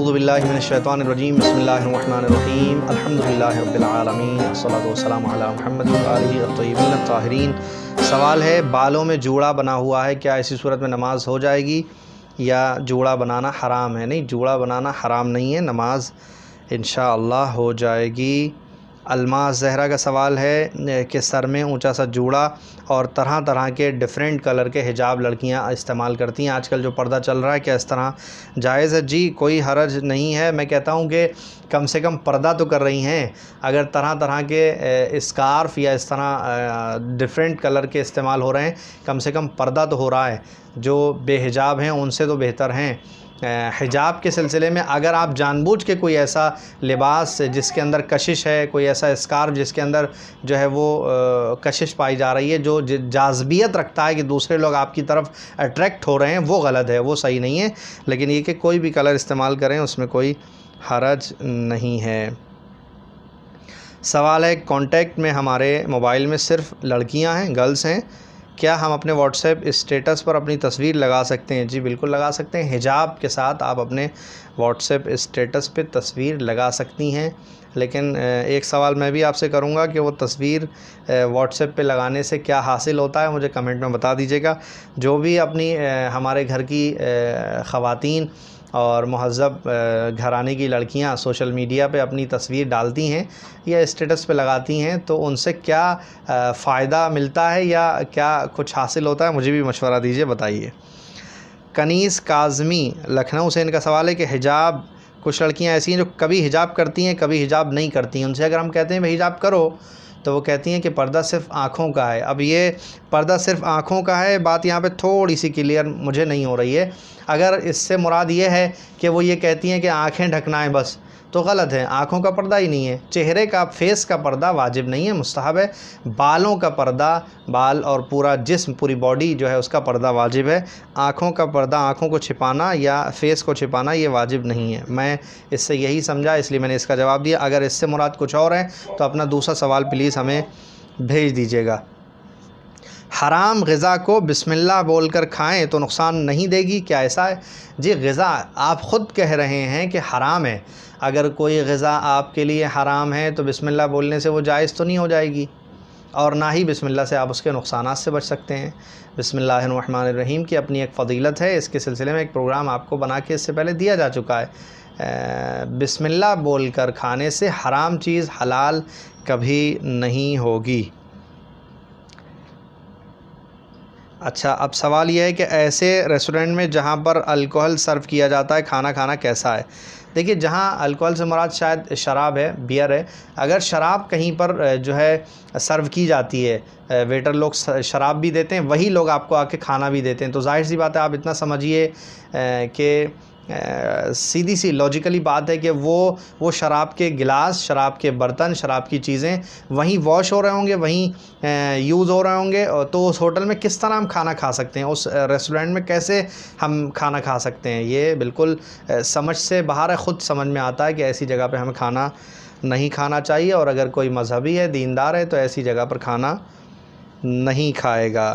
اعوذ باللہ من الشیطان الرجیم بسم اللہ الرحمن الرحیم الحمدللہ رب العالمین والصلاۃ والسلام علی محمد وآلہ الطیبین الطاہرین۔ سوال ہے بالوں میں جوڑا بنا ہوا ہے، کیا ایسی صورت میں نماز ہو جائے گی یا جوڑا بنانا حرام ہے؟ نہیں، جوڑا بنانا حرام نہیں ہے، نماز انشاءاللہ ہو جائے گی۔ الماس زہرا کا سوال ہے کہ سر میں اونچا سا جوڑا اور طرح طرح کے ڈیفرنٹ کلر کے حجاب لڑکیاں استعمال کرتی ہیں، آج کل جو پردہ چل رہا ہے کیا اس طرح جائز ہے؟ جی کوئی حرج نہیں ہے، میں کہتا ہوں کہ کم سے کم پردہ تو کر رہی ہیں۔ اگر طرح طرح کے اسکارف یا اس طرح ڈیفرنٹ کلر کے استعمال ہو رہے ہیں، کم سے کم پردہ تو ہو رہا ہے۔ جو بے حجاب ہیں ان سے تو بہتر ہیں۔ حجاب کے سلسلے میں اگر آپ جان بوجھ کے کوئی ایسا لباس جس کے اندر کشش ہے، کوئی ایسا اسکارف جس کے اندر جو ہے وہ کشش پائی جا رہی ہے، جو جاذبیت رکھتا ہے کہ دوسرے لوگ آپ کی طرف اٹریکٹ ہو رہے ہیں، وہ غلط ہے، وہ صحیح نہیں ہے۔ لیکن یہ کہ کوئی بھی کلر استعمال کریں اس میں کوئی حرج نہیں ہے۔ سوال ہے کانٹیکٹ میں ہمارے موبائل میں صرف لڑکیاں ہیں، گرلز ہیں، کیا ہم اپنے واٹس ایپ اسٹیٹس پر اپنی تصویر لگا سکتے ہیں؟ جی بالکل لگا سکتے ہیں، حجاب کے ساتھ آپ اپنے واٹس ایپ اسٹیٹس پہ تصویر لگا سکتی ہیں۔ لیکن ایک سوال میں بھی آپ سے کروں گا کہ وہ تصویر واٹس ایپ پہ لگانے سے کیا حاصل ہوتا ہے، مجھے کمنٹ میں بتا دیجیے گا۔ جو بھی اپنی ہمارے گھر کی خواتین اور مہذب گھرانے کی لڑکیاں سوشل میڈیا پہ اپنی تصویر ڈالتی ہیں یا اسٹیٹس پہ لگاتی ہیں تو ان سے کیا فائدہ ملتا ہے یا کیا کچھ حاصل ہوتا ہے، مجھے بھی مشورہ دیجیے، بتائیے۔ کنیز کاظمی لکھنؤ سے ان کا سوال ہے کہ حجاب، کچھ لڑکیاں ایسی ہیں جو کبھی حجاب کرتی ہیں کبھی حجاب نہیں کرتی ہیں، ان سے اگر ہم کہتے ہیں بھائی حجاب کرو تو وہ کہتی ہیں کہ پردہ صرف آنکھوں کا ہے۔ اب یہ پردہ صرف آنکھوں کا ہے، بات یہاں پہ تھوڑی سی کلیئر مجھے نہیں ہو رہی ہے۔ اگر اس سے مراد یہ ہے کہ وہ یہ کہتی ہیں کہ آنکھیں ڈھکنا ہے بس، تو غلط ہے، آنکھوں کا پردہ ہی نہیں ہے۔ چہرے کا، فیس کا پردہ واجب نہیں ہے، مستحب ہے۔ بالوں کا پردہ، بال اور پورا جسم، پوری باڈی جو ہے اس کا پردہ واجب ہے۔ آنکھوں کا پردہ، آنکھوں کو چھپانا یا فیس کو چھپانا یہ واجب نہیں ہے۔ میں اس سے یہی سمجھا، اس لیے میں نے اس کا جواب دیا۔ اگر اس سے مراد کچھ اور ہے تو اپنا دوسرا سوال پلیز ہمیں بھیج دیجیے گا۔ حرام غذا کو بسم اللہ بول کر کھائیں تو نقصان نہیں دے گی، کیا ایسا ہے؟ جی غذا آپ خود کہہ رہے ہیں کہ حرام ہے، اگر کوئی غذا آپ کے لیے حرام ہے تو بسم اللہ بولنے سے وہ جائز تو نہیں ہو جائے گی، اور نہ ہی بسم اللہ سے آپ اس کے نقصانات سے بچ سکتے ہیں۔ بسم اللہ الرحمن الرحیم کی اپنی ایک فضیلت ہے، اس کے سلسلے میں ایک پروگرام آپ کو بنا کے اس سے پہلے دیا جا چکا ہے۔ بسم اللہ بول کر کھانے سے حرام چیز حلال کبھی نہیں ہوگی۔ اچھا، اب سوال یہ ہے کہ ایسے ریسٹورنٹ میں جہاں پر الکوہل سرو کیا جاتا ہے کھانا کھانا کیسا ہے؟ دیکھیے جہاں الکوہل سے مراد شاید شراب ہے، بیئر ہے۔ اگر شراب کہیں پر جو ہے سرو کی جاتی ہے، ویٹر لوگ شراب بھی دیتے ہیں، وہی لوگ آپ کو آ کے کھانا بھی دیتے ہیں، تو ظاہر سی بات ہے آپ اتنا سمجھیے کہ سیدھی سی لاجیکلی بات ہے کہ وہ شراب کے گلاس، شراب کے برتن، شراب کی چیزیں وہیں واش ہو رہے ہوں گے، وہیں یوز ہو رہے ہوں گے، تو اس ہوٹل میں کس طرح ہم کھانا کھا سکتے ہیں، اس ریسٹورنٹ میں کیسے ہم کھانا کھا سکتے ہیں؟ یہ بالکل سمجھ سے باہر ہے، خود سمجھ میں آتا ہے کہ ایسی جگہ پہ ہمیں کھانا نہیں کھانا چاہیے، اور اگر کوئی مذہبی ہے، دیندار ہے، تو ایسی جگہ پر کھانا نہیں کھائے گا۔